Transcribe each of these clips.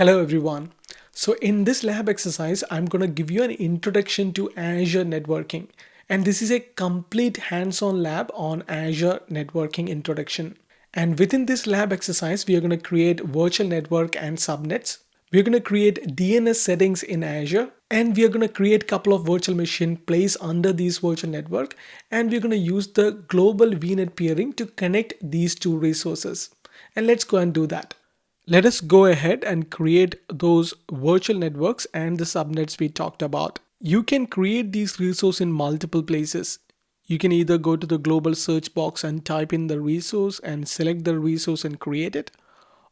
Hello everyone. So in this lab exercise, I'm going to give you an introduction to Azure networking. And this is a complete hands-on lab on Azure networking introduction. And within this lab exercise, we are going to create virtual network and subnets. We're going to create DNS settings in Azure, and we are going to create a couple of virtual machine placed under these virtual network. And we're going to use the global VNet peering to connect these two resources. And let's go and do that. Let us go ahead and create those virtual networks and the subnets we talked about. You can create these resources in multiple places. You can either go to the global search box and type in the resource and select the resource and create it,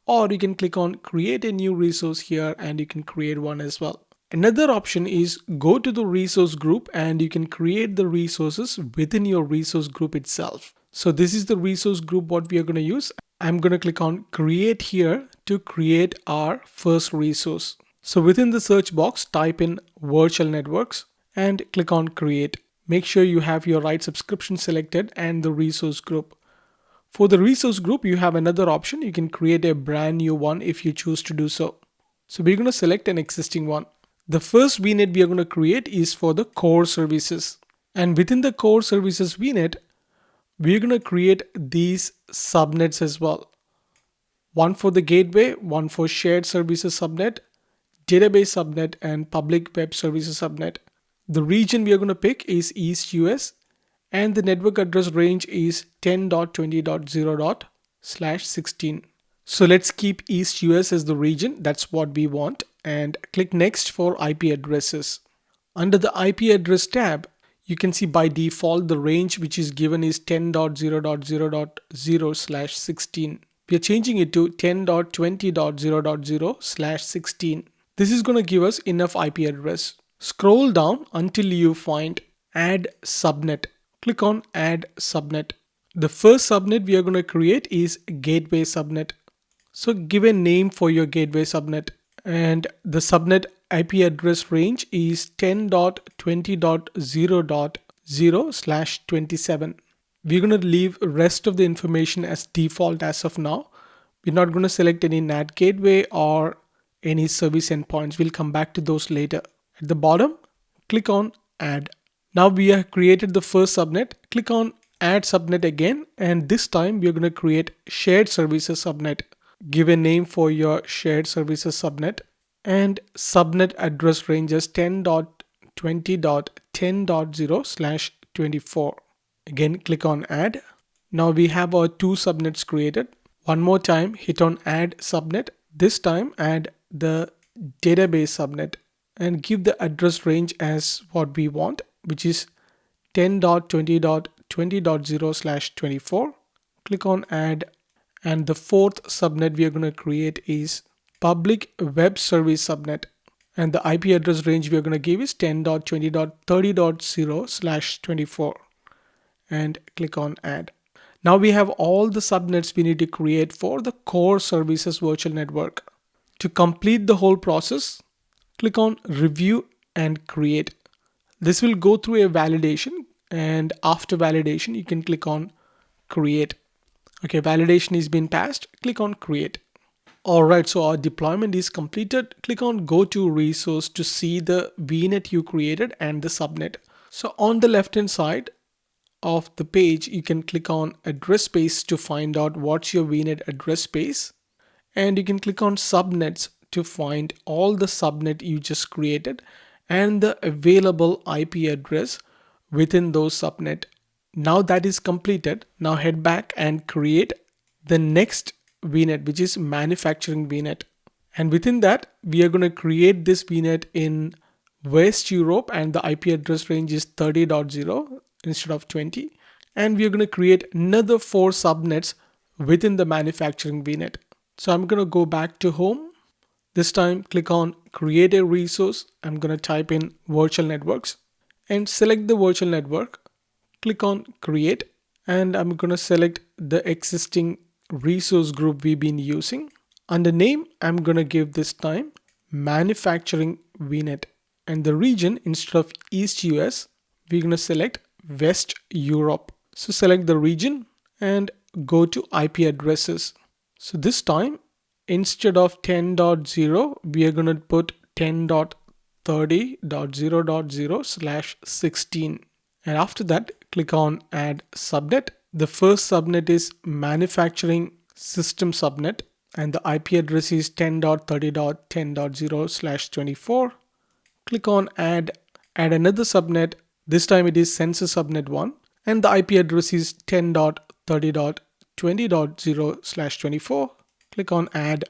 or you can click on create a new resource here and you can create one as well. Another option is go to the resource group and you can create the resources within your resource group itself. So this is the resource group what we are going to use. I'm going to click on create here to create our first resource. So within the search box, type in virtual networks and click on create. Make sure you have your right subscription selected and the resource group. For the resource group, you have another option. You can create a brand new one if you choose to do so. So we're going to select an existing one. The first VNet we are going to create is for the core services. And within the core services VNet, we're going to create these subnets as well. One for the gateway, one for shared services subnet, database subnet, and public web services subnet. The region we are going to pick is East US, and the network address range is 10.20.0./16. So let's keep East US as the region. That's what we want. And click next for IP addresses. Under the IP address tab, you can see by default the range which is given is 10.0.0.0/16. We are changing it to 10.20.0.0/16. This is going to give us enough IP address. Scroll down until you find add subnet. Click on add subnet. The first subnet we are going to create is gateway subnet. So give a name for your gateway subnet, and the subnet IP address range is 10.20.0.0/27. We're going to leave rest of the information as default as of now. We're not going to select any NAT gateway or any service endpoints. We'll come back to those later. At the bottom, click on add. Now we have created the first subnet. Click on add subnet again, and this time we're going to create shared services subnet. Give a name for your shared services subnet, and subnet address range is 10.20.10.0/24. Again, click on add. Now we have our two subnets created. One more time, hit on add subnet. This time add the database subnet and give the address range as what we want, which is 10.20.20.0/24. Click on add. And the fourth subnet we are going to create is public web service subnet. And the IP address range we are going to give is 10.20.30.0/24. And click on add. Now we have all the subnets we need to create for the core services virtual network. To complete the whole process, click on review and create. This will go through a validation, and after validation, you can click on create. Okay, validation is being passed. Click on create. All right, so our deployment is completed. Click on go to resource to see the VNet you created and the subnet. So on the left hand side of the page, you can click on address space to find out what's your VNet address space. And you can click on subnets to find all the subnet you just created and the available IP address within those subnet. Now that is completed, now head back and create the next VNet, which is manufacturing VNet. And within that, we are going to create this VNet in West Europe, and the IP address range is 30.0 instead of 20. And we are going to create another 4 subnets within the manufacturing VNet. So I'm going to go back to home. This time, click on create a resource. I'm going to type in virtual networks and select the virtual network. Click on create, and I'm going to select the existing resource group we've been using. Under name, I'm going to give this time manufacturing VNet, and the region, instead of East US, we're going to select West Europe. So select the region and go to IP addresses. So this time instead of 10.0, we are going to put 10.30.0.0/16. And after that, click on add subnet. The first subnet is manufacturing system subnet, and the IP address is 10.30.10.0/24. Click on add another subnet. This time it is sensor subnet 1, and the IP address is 10.30.20.0/24. Click on add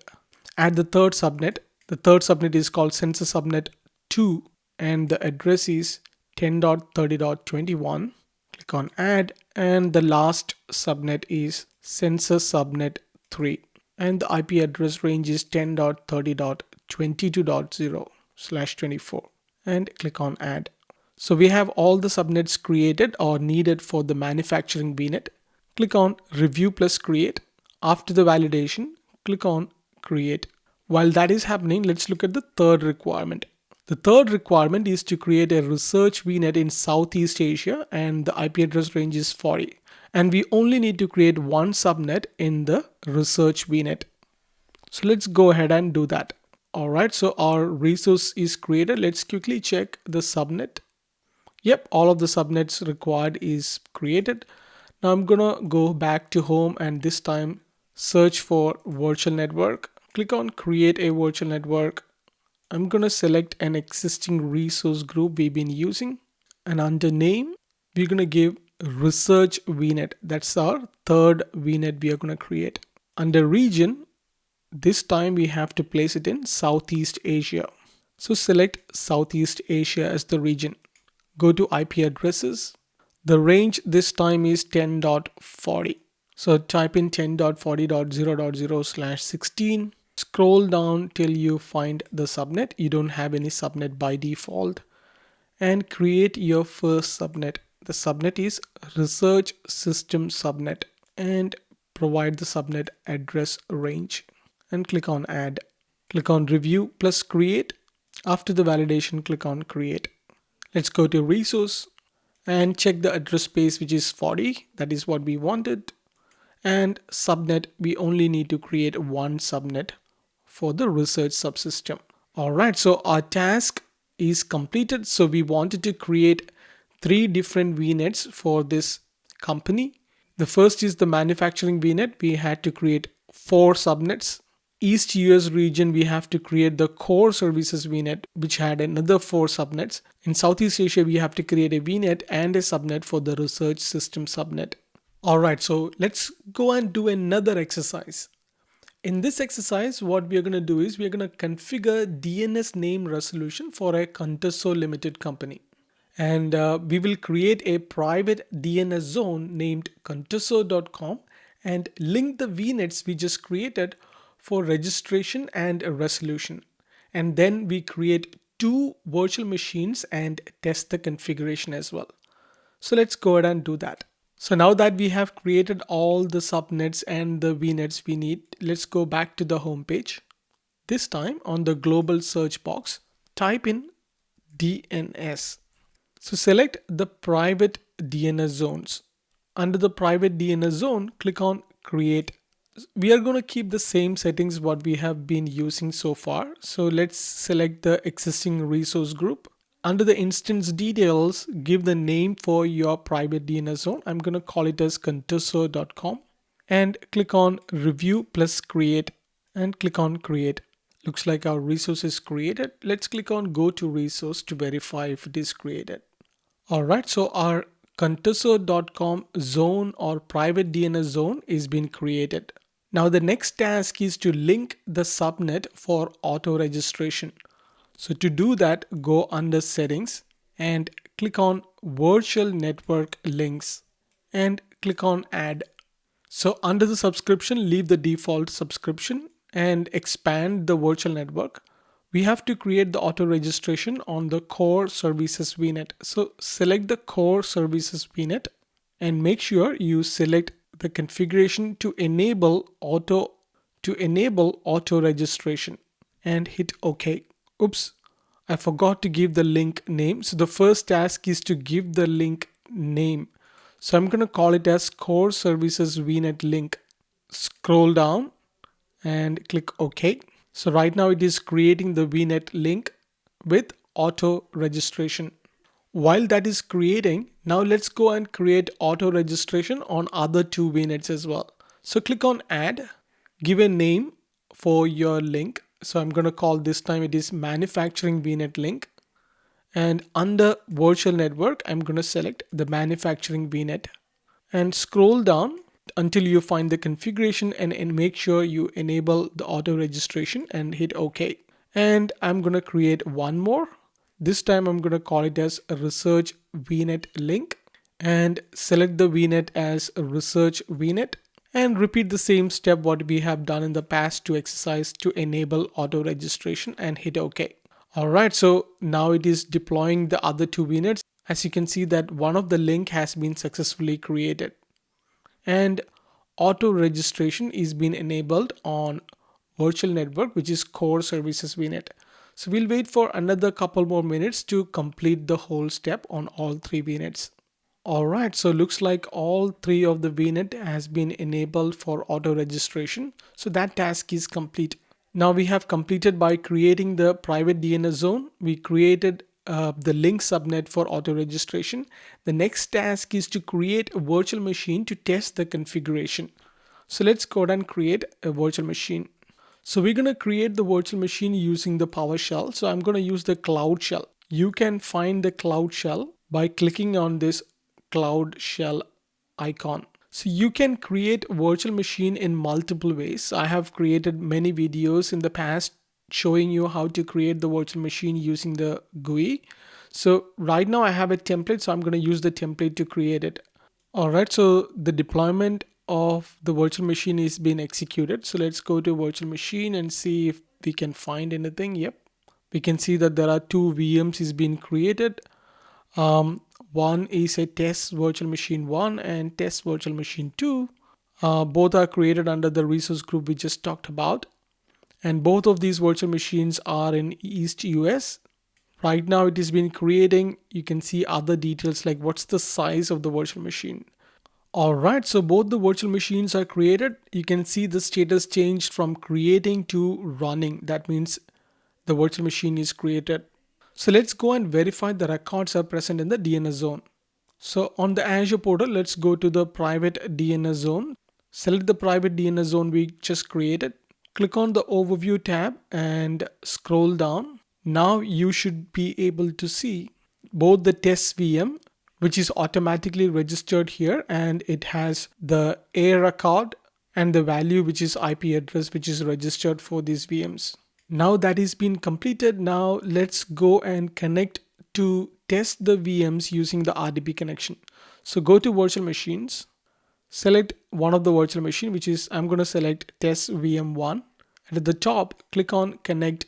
the third subnet. The third subnet is called sensor subnet 2, and the address is 10.30.21. Click on add, and the last subnet is sensor subnet 3, and the IP address range is 10.30.22.0/24, and click on add. So we have all the subnets created or needed for the manufacturing VNet. Click on review plus create. After the validation, click on create. While that is happening, let's look at the third requirement. The third requirement is to create a research VNet in Southeast Asia, and the IP address range is 40. And we only need to create one subnet in the research VNet. So let's go ahead and do that. Alright, so our resource is created. Let's quickly check the subnet. Yep, all of the subnets required is created. Now I'm gonna go back to home and this time search for virtual network. Click on create a virtual network. I'm gonna select an existing resource group we've been using, and under name we're gonna give research VNet. That's our third VNet we are gonna create. Under region, this time we have to place it in Southeast Asia. So select Southeast Asia as the region. Go to IP addresses. The range this time is 10.40. So type in 10.40.0.0/16. Scroll down till you find the subnet. You don't have any subnet by default. And create your first subnet. The subnet is research system subnet, and provide the subnet address range. And click on add. Click on review plus create. After the validation, click on create. Let's go to resource and check the address space, which is 40. That is what we wanted. And subnet, we only need to create one subnet for the research subsystem. Alright, so our task is completed. So we wanted to create 3 different VNets for this company. The first is the manufacturing VNet. We had to create 4 subnets. East US region, we have to create the core services VNet, which had another 4 subnets. In Southeast Asia, we have to create a VNet and a subnet for the research system subnet. Alright, so let's go and do another exercise. In this exercise, what we are going to do is we are going to configure DNS name resolution for a Contoso Limited company. And we will create a private DNS zone named contoso.com and link the VNets we just created for registration and resolution. And then we create 2 virtual machines and test the configuration as well. So let's go ahead and do that. So now that we have created all the subnets and the VNets we need, let's go back to the home page. This time on the global search box, type in DNS. So select the private DNS zones. Under the private DNS zone, click on create. We are going to keep the same settings what we have been using so far. So let's select the existing resource group. Under the instance details, give the name for your private DNS zone. I'm going to call it as contoso.com, and click on review plus create and click on create. Looks like our resource is created. Let's click on go to resource to verify if it is created. Alright, so our contoso.com zone or private DNS zone is being created. Now the next task is to link the subnet for auto registration. So to do that, go under settings and click on virtual network links and click on add. So under the subscription, leave the default subscription and expand the virtual network. We have to create the auto registration on the core services VNet. So select the core services VNet and make sure you select the configuration to enable auto registration and hit OK. Oops, I forgot to give the link name. So the first task is to give the link name. So I'm going to call it as core services VNet link. Scroll down and click OK. So right now it is creating the VNet link with auto registration. While that is creating, now let's go and create auto registration on other two VNets as well. So click on add, give a name for your link. So I'm going to call this time it is manufacturing VNet link. And under virtual network, I'm going to select the manufacturing VNet and scroll down until you find the configuration and make sure you enable the auto registration and hit OK. And I'm going to create one more. This time I'm going to call it as a research VNet link and select the VNet as a research VNet and repeat the same step what we have done in the past to exercise to enable auto registration and hit OK. Alright, so now it is deploying the other two VNets. As you can see that one of the link has been successfully created and auto registration is being enabled on virtual network, which is core services VNet. So we'll wait for another couple more minutes to complete the whole step on all three VNets. Alright, so looks like all three of the VNet has been enabled for auto registration. So that task is complete. Now we have completed by creating the private DNS zone. We created the link subnet for auto registration. The next task is to create a virtual machine to test the configuration. So let's go ahead and create a virtual machine. So we're going to create the virtual machine using the PowerShell. So I'm going to use the Cloud Shell. You can find the Cloud Shell by clicking on this Cloud Shell icon. So you can create a virtual machine in multiple ways. I have created many videos in the past showing you how to create the virtual machine using the GUI. So right now I have a template, so I'm going to use the template to create it. Alright, so the deployment of the virtual machine is being executed. So let's go to virtual machine and see if we can find anything. Yep, we can see that there are two VMs is being created. One is a test virtual machine 1 and test virtual machine 2. Both are created under the resource group we just talked about. And both of these virtual machines are in East US. Right now it is been creating. You can see other details like what's the size of the virtual machine. Alright, so both the virtual machines are created. You can see the status changed from creating to running. That means the virtual machine is created. So let's go and verify the records are present in the DNS zone. So on the Azure portal, let's go to the private DNS zone. Select the private DNS zone we just created. Click on the overview tab and scroll down. Now you should be able to see both the test VM, which is automatically registered here, and it has the A record and the value, which is IP address, which is registered for these VMs. Now that is been completed. Now let's go and connect to test the VMs using the RDP connection. So go to virtual machines, select one of the virtual machine, which is I'm going to select test VM1, and at the top click on connect.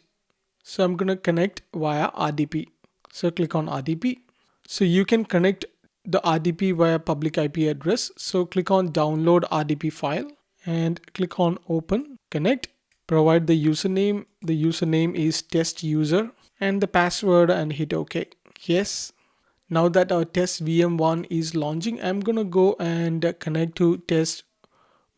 So I'm going to connect via RDP. So click on RDP. So you can connect the RDP via public IP address. So click on download RDP file and click on open, connect. Provide the username. The username is test user and the password and hit OK. Yes. Now that our test VM1 is launching, I'm going to go and connect to test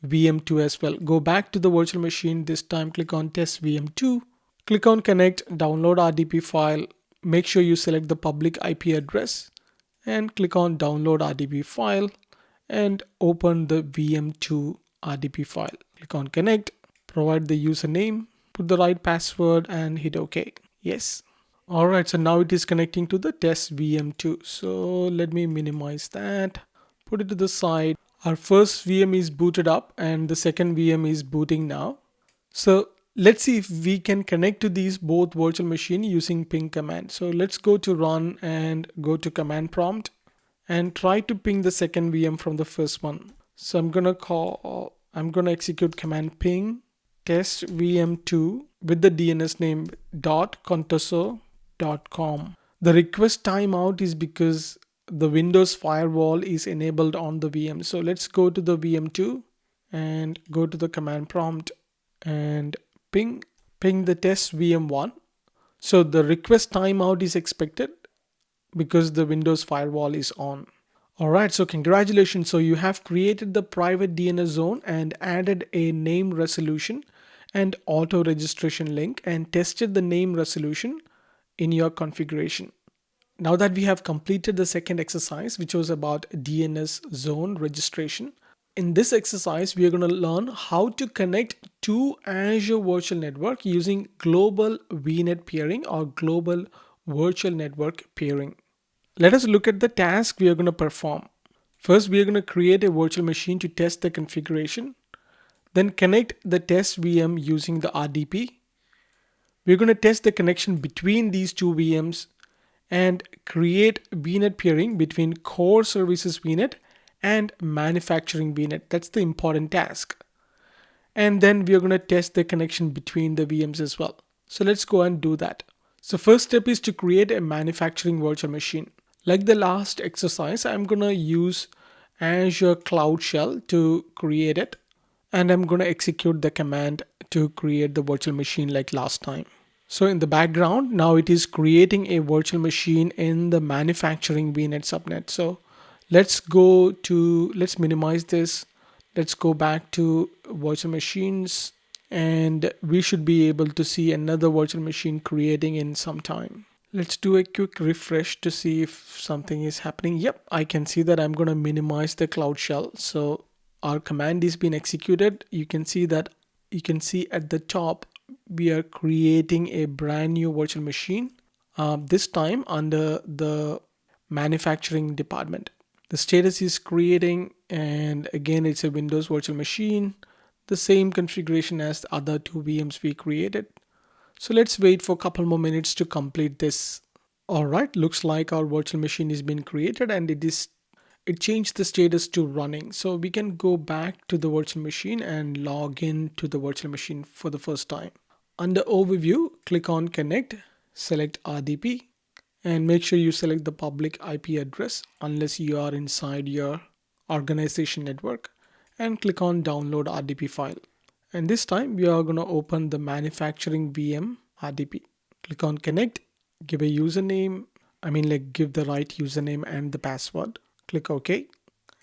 VM2 as well. Go back to the virtual machine. This time click on test VM2. Click on connect, download RDP file. Make sure you select the public IP address and click on download RDP file and open the VM2 RDP file. Click on connect. Provide the username, put the right password and hit OK. Yes. Alright, so now it is connecting to the test VM2. So let me minimize that, put it to the side. Our first VM is booted up and the second VM is booting now. So let's see if we can connect to these both virtual machine using ping command. So let's go to run and go to command prompt and try to ping the second VM from the first one. So I'm going to execute command ping test VM2 with the DNS name .contoso.com. The request timeout is because the Windows firewall is enabled on the VM. So let's go to the VM2 and go to the command prompt and ping the test VM1. So the request timeout is expected because the Windows firewall is on. Alright, so congratulations. So you have created the private DNS zone and added a name resolution and auto registration link and tested the name resolution in your configuration. Now that we have completed the second exercise, which was about DNS zone registration, in this exercise, we are going to learn how to connect to Azure Virtual Network using global VNet peering or global virtual network peering. Let us look at the task we are going to perform. First, we are going to create a virtual machine to test the configuration. Then connect the test VM using the RDP. We're going to test the connection between these two VMs and create VNet peering between core services VNet and manufacturing VNet. That's the important task. And then we are going to test the connection between the VMs as well. So let's go and do that. So first step is to create a manufacturing virtual machine. Like the last exercise, I'm going to use Azure Cloud Shell to create it. And I'm going to execute the command to create the virtual machine like last time. So in the background, now it is creating a virtual machine in the manufacturing VNet subnet. So let's minimize this. Let's go back to virtual machines and we should be able to see another virtual machine creating in some time. Let's do a quick refresh to see if something is happening. Yep, I can see that I'm going to minimize the Cloud Shell. So our command is being executed. You can see at the top, we are creating a brand new virtual machine, this time under the manufacturing department. The status is creating, and again, it's a Windows virtual machine, the same configuration as the other two VMs we created. So let's wait for a couple more minutes to complete this. All right, looks like our virtual machine is being created and it changed the status to running. So we can go back to the virtual machine and log in to the virtual machine for the first time. Under overview, click on connect, select RDP and make sure you select the public IP address unless you are inside your organization network, and click on download RDP file. And this time we are going to open the manufacturing VM RDP. Click on connect, give a username, give the right username and the password. Click OK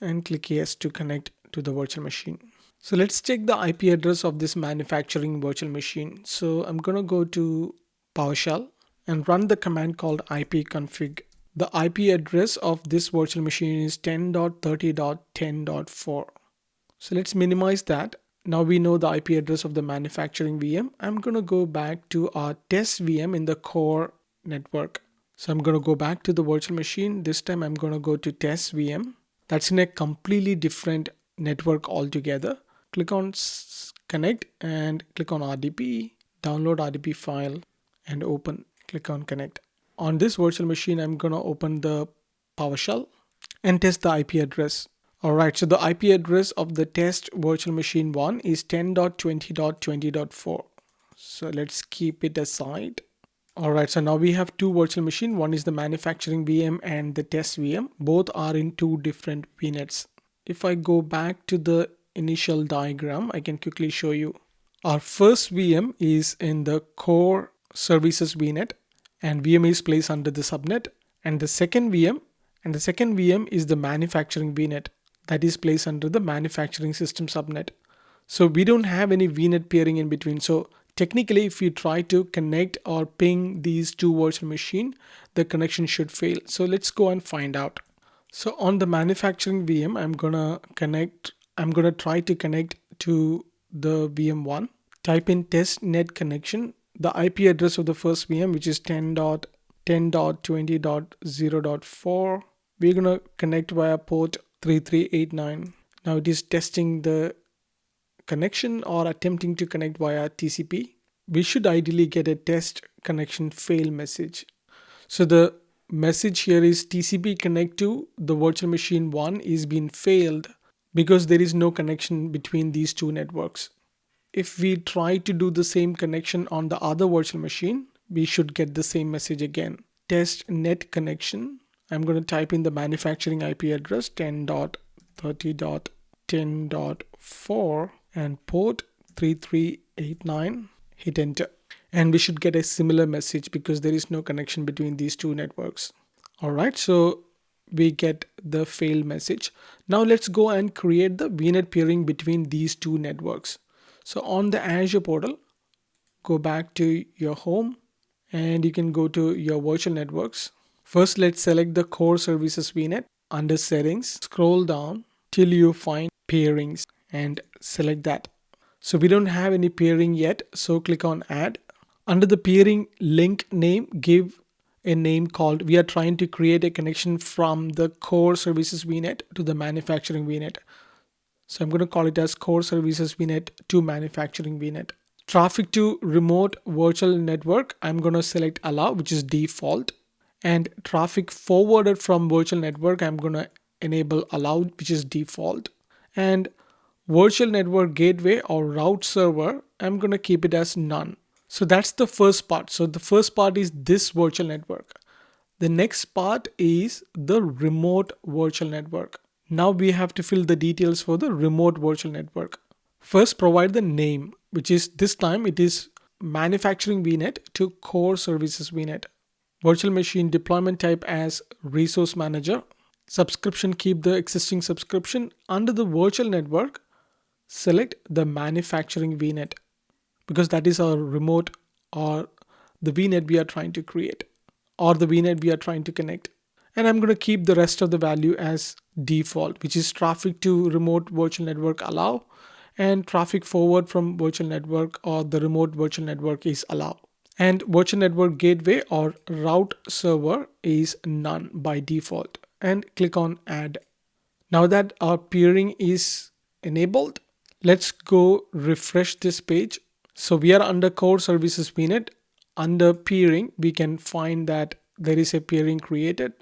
and click yes to connect to the virtual machine. So let's check the IP address of this manufacturing virtual machine. So I'm going to go to PowerShell and run the command called ipconfig. The IP address of this virtual machine is 10.30.10.4. So let's minimize that. Now we know the IP address of the manufacturing VM. I'm going to go back to our test VM in the core network. So I'm going to go back to the virtual machine. This time I'm going to go to test VM. That's in a completely different network altogether. Click on connect and click on RDP, download RDP file and open. Click on connect. On this virtual machine, I'm going to open the PowerShell and test the IP address. All right, so the IP address of the test virtual machine 1 is 10.20.20.4. So let's keep it aside. All right, so now we have two virtual machines. One is the manufacturing VM and the test VM. Both are in two different VNets. If I go back to the initial diagram, I can quickly show you. Our first VM is in the core services VNet and VM is placed under the subnet, and the second VM is the manufacturing VNet that is placed under the manufacturing system subnet. So we don't have any VNet peering in between. So technically, if you try to connect or ping these two virtual machines, the connection should fail. So let's go and find out. So on the manufacturing VM, I'm gonna try to connect to the VM1. Type in test net connection, the IP address of the first VM, which is 10.10.20.0.4. We're gonna connect via port 3389. Now it is testing the connection or attempting to connect via TCP. We should ideally get a test connection fail message. So the message here is TCP connect to the virtual machine 1 is being failed because there is no connection between these two networks. If we try to do the same connection on the other virtual machine, we should get the same message again. Test net connection. I'm going to type in the manufacturing IP address 10.30.10.4 and port 3389. Hit enter. And we should get a similar message because there is no connection between these two networks. All right, so we get the fail message. Now let's go and create the VNet peering between these two networks. So on the Azure portal, go back to your home and you can go to your virtual networks. First, let's select the core services VNet. Under settings, scroll down till you find peerings and select that. So we don't have any peering yet, so click on add. Under the peering link name, give a name called, we are trying to create a connection from the core services VNet to the manufacturing VNet. So I'm going to call it as core services VNet to manufacturing VNet. Traffic to remote virtual network, I'm going to select allow, which is default. And traffic forwarded from virtual network, I'm going to enable allow, which is default. And virtual network gateway or route server, I'm going to keep it as none. So that's the first part. So the first part is this virtual network. The next part is the remote virtual network. Now we have to fill the details for the remote virtual network. First, provide the name, which is this time it is manufacturing VNet to core services VNet. Virtual machine deployment type as resource manager. Subscription, keep the existing subscription. Under the virtual network, select the manufacturing VNet because that is our remote or the VNet we are trying to create or the VNet we are trying to connect. And I'm going to keep the rest of the value as default, which is traffic to remote virtual network allow and traffic forward from virtual network or the remote virtual network is allow. And virtual network gateway or route server is none by default and click on add. Now that our peering is enabled, let's go refresh this page. So we are under core services VNet. Under peering, we can find that there is a peering created.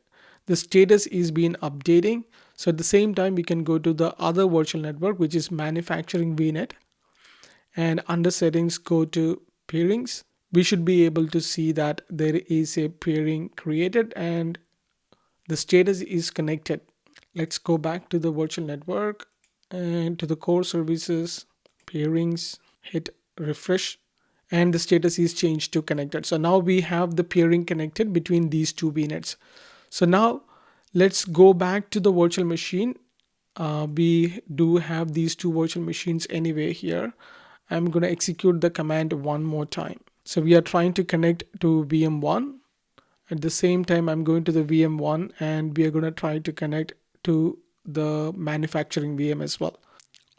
The status is being updating. So at the same time, we can go to the other virtual network, which is manufacturing VNet. And under settings, go to peerings. We should be able to see that there is a peering created and the status is connected. Let's go back to the virtual network and to the core services, peerings, hit refresh, and the status is changed to connected. So now we have the peering connected between these two VNets. So now let's go back to the virtual machine. We do have these two virtual machines anyway here. I'm going to execute the command one more time. So we are trying to connect to VM1. At the same time, I'm going to the VM1 and we are going to try to connect to the manufacturing VM as well.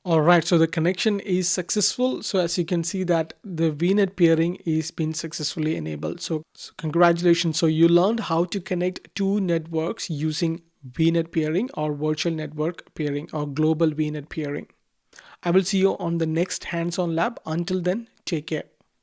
All right, so the connection is successful. So as you can see that the VNet peering is been successfully enabled. So congratulations. So you learned how to connect two networks using VNet peering or virtual network peering or global VNet peering. I will see you on the next hands-on lab. Until then, take care.